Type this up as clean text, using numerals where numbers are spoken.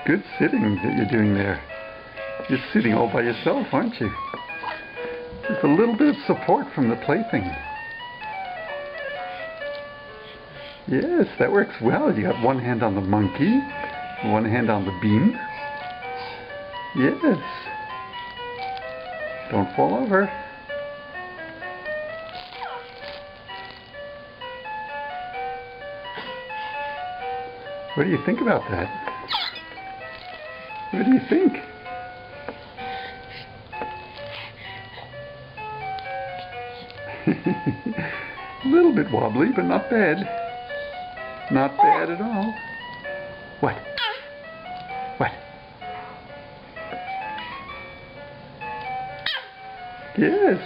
Good sitting that you're doing there. You're sitting all by yourself, aren't you? Just a little bit of support from the plaything. Yes, that works well. You got one hand on the monkey, one hand on the beam. Yes. Don't fall over. What do you think about that? What do you think? A little bit wobbly, but not bad. Not bad at all. What? What? Yes.